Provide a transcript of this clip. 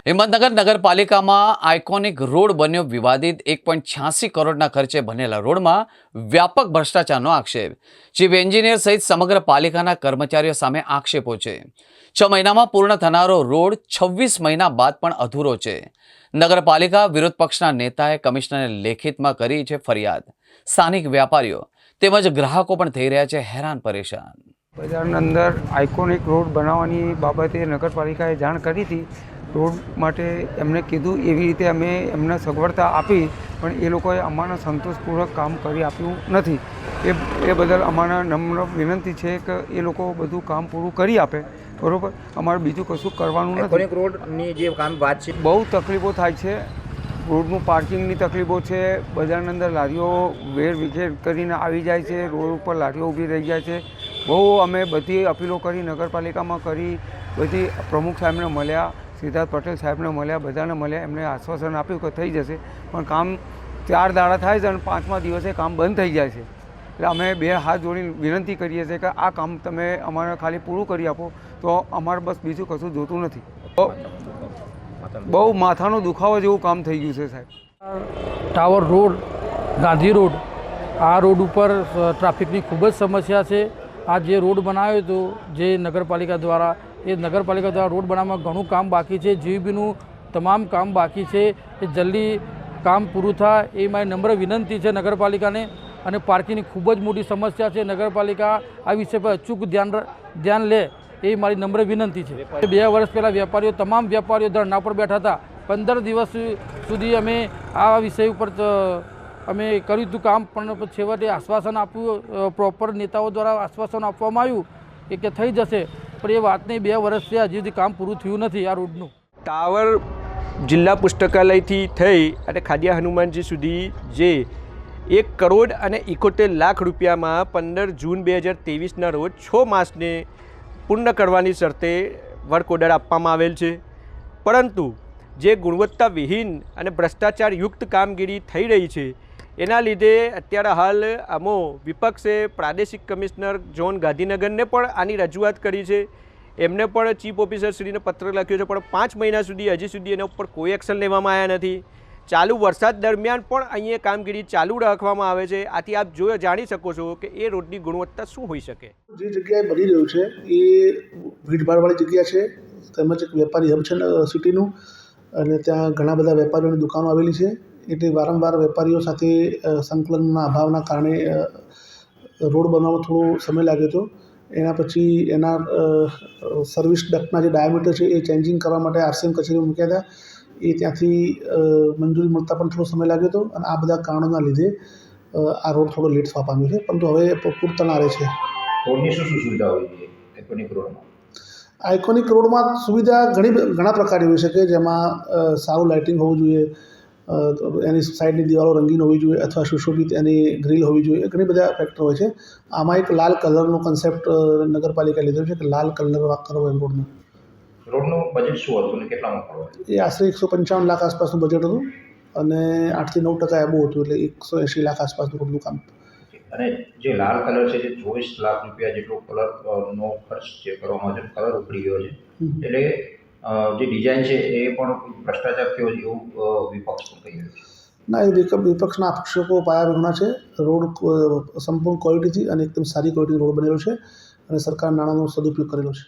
હિંમતનગર નગરપાલિકામાં iconic road બન્યો વિવાદિત 1.86 કરોડના ખર્ચે બનેલા રોડમાં વ્યાપક ભ્રષ્ટાચારનો આક્ષેપ. ચીફ એન્જિનિયર સહિત સમગ્ર પાલિકાના કર્મચારીઓ સામે આક્ષેપો છે. 6 મહિનામાં પૂર્ણ થનારો રોડ 26 મહિના બાદ પણ અધૂરો છે. નગરપાલિકા વિરોધ પક્ષના નેતાએ કમિશનરને લેખિતમાં કરી છે ફરિયાદ. સ્થાનિક વેપારીઓ તેમજ ગ્રાહકો પણ થઈ રહ્યા છે હેરાન પરેશાન. બજારના અંદર આઇકોનિક રોડ બનાવવાની બાબતે નગરપાલિકાએ જાણ કરી હતી. રોડ માટે એમને કીધું એવી રીતે અમે એમને સગવડતા આપી, પણ એ લોકોએ અમારા સંતોષપૂર્વક કામ કરી આપ્યું નથી. એ બદલ અમારા નમ્ર વિનંતી છે કે એ લોકો બધું કામ પૂરું કરી આપે. બરાબર, અમારે બીજું કશું કરવાનું નથી. આઇકોનિક રોડની જે કામ વાત છે, બહુ તકલીફો થાય છે. રોડનું પાર્કિંગની તકલીફો છે. બજારના અંદર લારીઓ વેર વિખેર કરીને આવી જાય છે. રોડ ઉપર લારીઓ ઊભી રહી જાય છે. બહુ અમે બધી અપીલો કરી, નગરપાલિકામાં કરી, બધી પ્રમુખ સાહેબને મળ્યા, સિદ્ધાર્થ પટેલ સાહેબને મળ્યા, બધાને મળ્યા. એમને આશ્વાસન આપ્યું કે થઈ જશે, પણ કામ 4 દાડા થાય છે અને 5મા દિવસે કામ બંધ થઈ જાય છે. એટલે અમે 2 હાથ જોડીને વિનંતી કરીએ છીએ કે આ કામ તમે અમારે ખાલી પૂરું કરી આપો, તો અમારે બસ બીજું કશું જોતું નથી. બહુ માથાનો દુખાવો જેવું કામ થઈ ગયું છે સાહેબ. ટાવર રોડ, ગાંધી રોડ, આ રોડ ઉપર ટ્રાફિકની ખૂબ જ સમસ્યા છે. આ જે રોડ બનાવ્યો હતો જે નગરપાલિકા દ્વારા, એ નગરપાલિકા દ્વારા રોડ બનાવવામાં ઘણું કામ બાકી છે. જીવીબીનું તમામ કામ બાકી છે. એ જલ્દી કામ પૂરું થાય એ મારી નમ્ર વિનંતી છે નગરપાલિકાને. અને પાર્કિંગની ખૂબ જ મોટી સમસ્યા છે. નગરપાલિકા આ વિષય પર અચૂક ધ્યાન લે એ મારી નમ્ર વિનંતી છે. 2 વર્ષ પહેલાં તમામ વેપારીઓ ધરણા પર બેઠા હતા. 15 દિવસ સુધી અમે આ વિષય ઉપર અમે કર્યું હતું કામ, પણ છેવટે આશ્વાસન આપ્યું, પ્રોપર નેતાઓ દ્વારા આશ્વાસન આપવામાં આવ્યું કે થઈ જશે, પણ એ વાતને 2 વર્ષ થયા, હજી સુધી કામ પૂરું થયું નથી આ રોડનું. ટાવર જિલ્લા પુસ્તકાલયથી થઈ અને ખાડિયા હનુમાનજી સુધી જે 1 કરોડ અને 71 લાખ રૂપિયામાં 15 જૂન 2023ના રોજ 6 માસને પૂર્ણ કરવાની શરતે વર્ક ઓર્ડર આપવામાં આવેલ છે. પરંતુ જે ગુણવત્તાવિહીન અને ભ્રષ્ટાચારયુક્ત કામગીરી થઈ રહી છે, એના લીધે અત્યારે હાલ અમો વિપક્ષે પ્રાદેશિક કમિશનર ઝોન ગાંધીનગરને પણ આની રજૂઆત કરી છે. એમને પણ ચીફ ઓફિસરશ્રીને પત્ર લખ્યો છે, પણ 5 મહિના સુધી હજી સુધી એના ઉપર કોઈ એક્શન લેવામાં આવ્યા નથી. ચાલુ વરસાદ દરમિયાન પણ અહીંયા કામગીરી ચાલુ રાખવામાં આવે છે. આથી આપ જાણી શકો છો કે એ રોડની ગુણવત્તા શું હોઈ શકે. જે જગ્યાએ બની રહ્યું છે એ ભીડભાડવાળી જગ્યા છે, તેમજ એક વેપારી હબ છે સિટીનું, અને ત્યાં ઘણા બધા વેપારીઓની દુકાનો આવેલી છે. એટલે વારંવાર વેપારીઓ સાથે સંકલનના અભાવના કારણે રોડ બનવામાં થોડો સમય લાગ્યો હતો. એના પછી એના સર્વિસ ડક્ટના જે ડાયામીટર છે એ ચેન્જિંગ કરવા માટે આરસીએમ કચેરી મૂક્યા હતા. એ ત્યાંથી મંજૂરી મળતા પણ થોડો સમય લાગ્યો હતો, અને આ બધા કારણોના લીધે આ રોડ થોડો લેટ થવા પામ્યો છે, પરંતુ હવે પૂરતનારે છે. રોડની શું સુવિધા હોવી જોઈએ આઇકોનિક રોડમાં? આઇકોનિક રોડમાં સુવિધા ઘણા પ્રકારની હોઈ શકે, જેમાં સારું લાઇટિંગ હોવું જોઈએ, એની સાઈડની દિવાલો રંગીન હોવી જોઈએ, અથવા સુશોભિત એની ગ્રીલ હોવી જોઈએ. ઘણી બધા ફેક્ટર હોય છે. આમાં એક લાલ કલરનો કન્સેપ્ટ નગરપાલિકાએ લીધો છે કે લાલ કલર કરવો એમ રોડનું. રોડનું બજેટ શું હતું અને કેટલામાં પડવાનું? એ આશરે 155 લાખ આસપાસનું બજેટ હતું, અને 8 થી 9% એબો હતું, એટલે 180 લાખ આસપાસનું રોડનું કામ. અને જે લાલ કલર છે, જે 24 લાખ રૂપિયા જેટલો કલરનો ખર્ચ જે કરવામાં આવ્યો છે, કલર ઉપડી ગયો છે, એટલે જે ડિઝાઇન છે એ પણ ભ્રષ્ટાચાર થયો છે એવું વિપક્ષ પણ કહી રહ્યું છે. ના, એ વિપક્ષના આક્ષેપો પાયા વિહોણા છે. રોડ સંપૂર્ણ ક્વોલિટીથી અને એકદમ સારી ક્વોલિટીનો રોડ બનેલો છે, અને સરકાર નાણાંનો સદુપયોગ કરેલો છે.